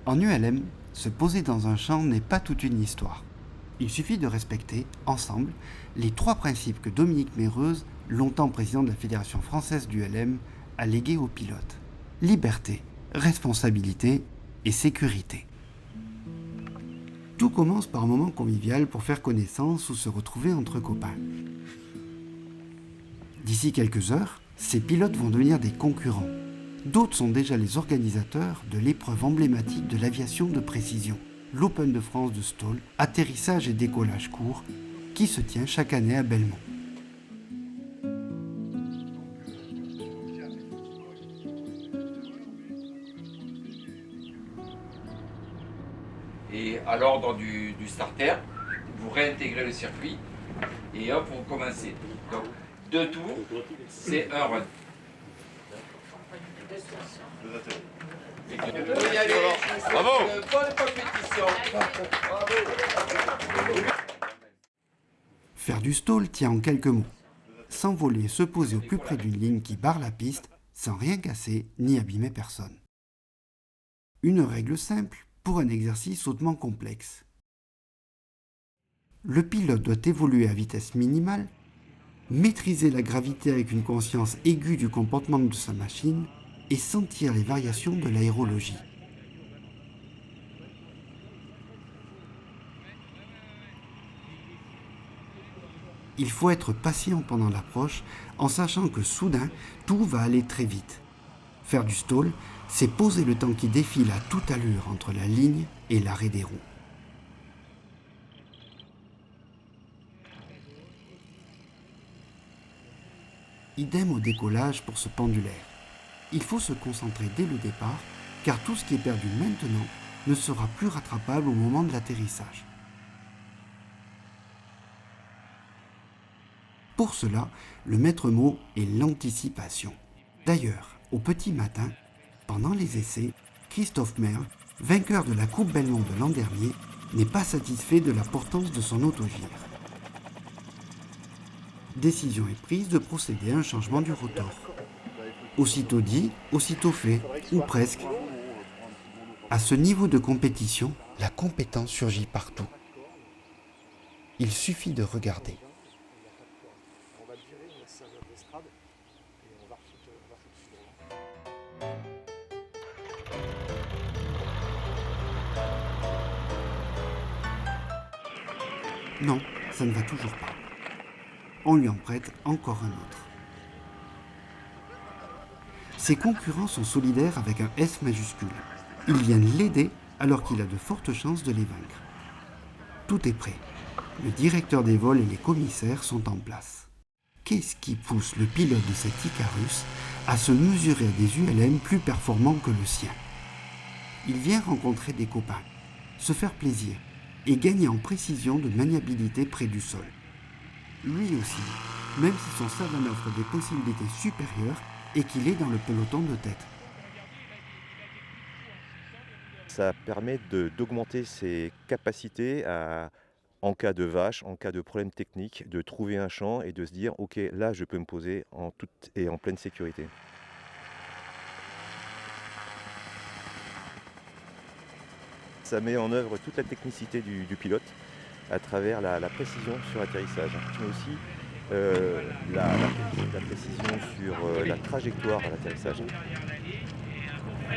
En ULM, se poser dans un champ n'est pas toute une histoire. Il suffit de respecter, ensemble, les 3 principes que Dominique Méreuse, longtemps président de la Fédération française d'ULM, a légués aux pilotes. Liberté, responsabilité et sécurité. Tout commence par un moment convivial pour faire connaissance ou se retrouver entre copains. D'ici quelques heures, ces pilotes vont devenir des concurrents. D'autres sont déjà les organisateurs de l'épreuve emblématique de l'aviation de précision, l'Open de France de Stall, atterrissage et décollage court, qui se tient chaque année à Belmont. Et à l'ordre du starter, vous réintégrez le circuit et hop, vous recommencez. Donc, 2 tours, c'est un run. Vous y allez. Bravo. Bonne compétition. Bravo. Faire du stall tient en quelques mots. S'envoler et se poser au plus près d'une ligne qui barre la piste, sans rien casser ni abîmer personne. Une règle simple pour un exercice hautement complexe. Le pilote doit évoluer à vitesse minimale, maîtriser la gravité avec une conscience aiguë du comportement de sa machine et sentir les variations de l'aérologie. Il faut être patient pendant l'approche en sachant que soudain, tout va aller très vite. Faire du stall, c'est poser le temps qui défile à toute allure entre la ligne et l'arrêt des roues. Idem au décollage pour ce pendulaire. Il faut se concentrer dès le départ, car tout ce qui est perdu maintenant ne sera plus rattrapable au moment de l'atterrissage. Pour cela, le maître mot est l'anticipation. D'ailleurs, au petit matin, pendant les essais, Christophe Merle, vainqueur de la Coupe Belmont de l'an dernier, n'est pas satisfait de la portance de son autogire. Décision est prise de procéder à un changement du rotor. Aussitôt dit, aussitôt fait, ou presque. À ce niveau de compétition, la compétence surgit partout. Il suffit de regarder. Non, ça ne va toujours pas. On lui en prête encore un autre. Ses concurrents sont solidaires avec un S majuscule. Ils viennent l'aider alors qu'il a de fortes chances de les vaincre. Tout est prêt. Le directeur des vols et les commissaires sont en place. Qu'est-ce qui pousse le pilote de cet Icarus à se mesurer à des ULM plus performants que le sien? Il vient rencontrer des copains, se faire plaisir et gagner en précision de maniabilité près du sol. Lui aussi, même si son savant offre des possibilités supérieures et qu'il est dans le peloton de tête. Ça permet d'augmenter ses capacités en cas de vache, en cas de problème technique, de trouver un champ et de se dire « Ok, là je peux me poser en toute et en pleine sécurité ». Ça met en œuvre toute la technicité du pilote à travers la précision sur l'atterrissage, mais aussi la précision sur la trajectoire à l'atterrissage.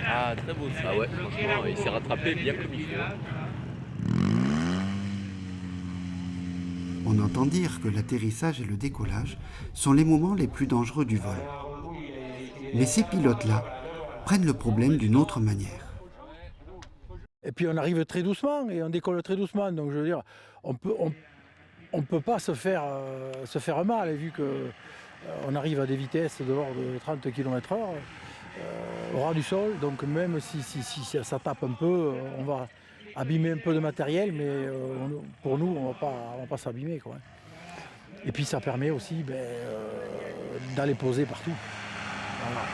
Ah, très beau ça. Ah ouais, franchement, il s'est rattrapé bien comme il faut. On entend dire que l'atterrissage et le décollage sont les moments les plus dangereux du vol. Mais ces pilotes-là prennent le problème d'une autre manière. Et puis on arrive très doucement et on décolle très doucement. Donc je veux dire, on peut pas se faire mal vu qu'on arrive à des vitesses de l'ordre de 30 km/h au ras du sol. Donc même si ça tape un peu, on va abîmer un peu de matériel, mais pour nous, on va pas s'abîmer, quoi. Et puis ça permet aussi d'aller poser partout. Voilà.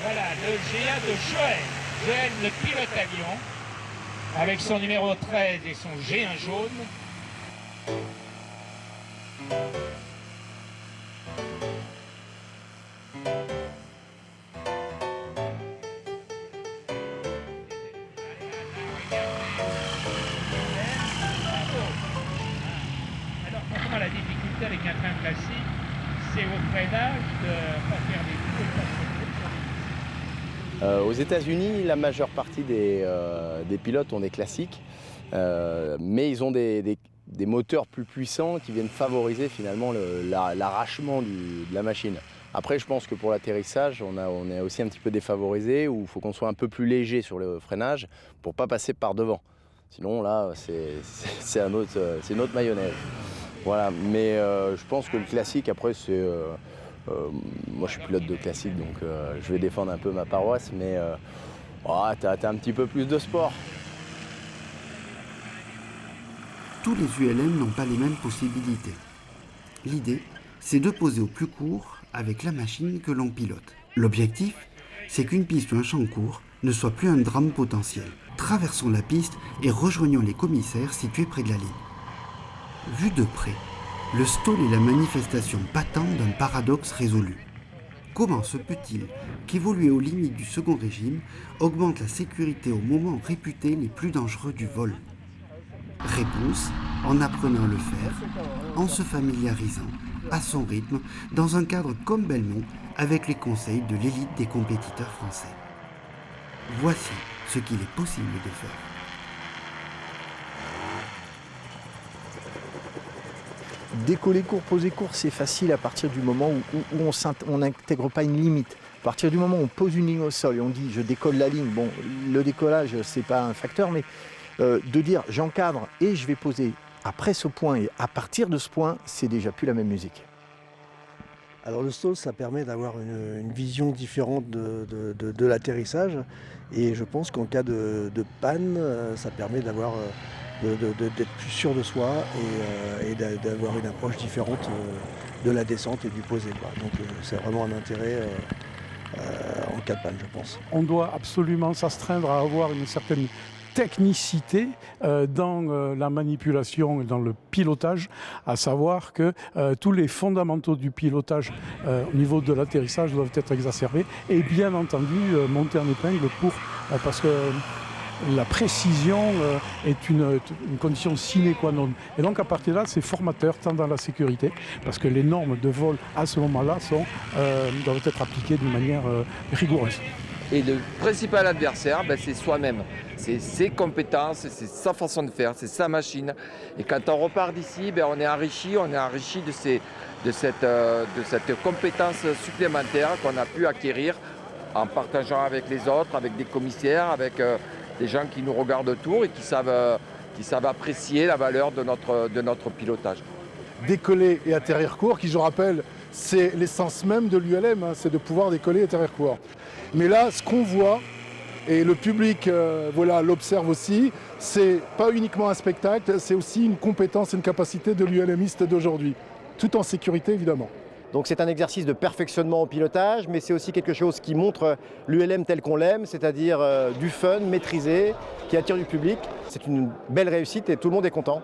Voilà, le G1 de Joël. Joël, le pilote avion, avec son numéro 13 et son G1 jaune. justement la difficulté avec un train classique, c'est au freinage de ne pas faire des coups et pas se Aux États-Unis, la majeure partie des pilotes ont des classiques, mais ils ont des moteurs plus puissants qui viennent favoriser finalement l'arrachement de la machine. Après, je pense que pour l'atterrissage, on est aussi un petit peu défavorisé, où il faut qu'on soit un peu plus léger sur le freinage pour ne pas passer par devant. Sinon, là, c'est une autre mayonnaise. Voilà, mais je pense que le classique, après, c'est... moi, je suis pilote de classique, donc je vais défendre un peu ma paroisse, mais t'as un petit peu plus de sport. Tous les ULM n'ont pas les mêmes possibilités. L'idée, c'est de poser au plus court avec la machine que l'on pilote. L'objectif, c'est qu'une piste ou un champ court ne soit plus un drame potentiel. Traversons la piste et rejoignons les commissaires situés près de la ligne. Vu de près, le stall est la manifestation patente d'un paradoxe résolu. Comment se peut-il qu'évoluer aux limites du Second Régime augmente la sécurité aux moments réputés les plus dangereux du vol? Réponse, en apprenant à le faire, en se familiarisant, à son rythme, dans un cadre comme Belmont, avec les conseils de l'élite des compétiteurs français. Voici ce qu'il est possible de faire. Décoller court, poser court, c'est facile à partir du moment où on n'intègre pas une limite. À partir du moment où on pose une ligne au sol et on dit je décolle la ligne, bon, le décollage, c'est pas un facteur, mais de dire j'encadre et je vais poser après ce point et à partir de ce point, c'est déjà plus la même musique. Alors le stall, ça permet d'avoir une vision différente de l'atterrissage et je pense qu'en cas de panne, ça permet d'avoir d'être plus sûr de soi et d'avoir une approche différente de la descente et du posé, quoi. Donc c'est vraiment un intérêt en cas de panne, je pense. On doit absolument s'astreindre à avoir une certaine technicité dans la manipulation et dans le pilotage, à savoir que tous les fondamentaux du pilotage au niveau de l'atterrissage doivent être exacerbés et bien entendu monter en épingle parce que la précision est une condition sine qua non. Et donc à partir de là, c'est formateur tant dans la sécurité, parce que les normes de vol à ce moment-là doivent être appliquées d'une manière rigoureuse. Et le principal adversaire, c'est soi-même. C'est ses compétences, c'est sa façon de faire, c'est sa machine. Et quand on repart d'ici, on est enrichi de cette compétence supplémentaire qu'on a pu acquérir en partageant avec les autres, avec des commissaires, avec des gens qui nous regardent autour et qui savent apprécier la valeur de notre pilotage. Décoller et atterrir court, qui je rappelle, c'est l'essence même de l'ULM, c'est de pouvoir décoller et atterrir court. Mais là, ce qu'on voit, et le public l'observe aussi, c'est pas uniquement un spectacle, c'est aussi une compétence et une capacité de l'ULMiste d'aujourd'hui, tout en sécurité évidemment. Donc c'est un exercice de perfectionnement au pilotage, mais c'est aussi quelque chose qui montre l'ULM tel qu'on l'aime, c'est-à-dire du fun, maîtrisé, qui attire du public. C'est une belle réussite et tout le monde est content.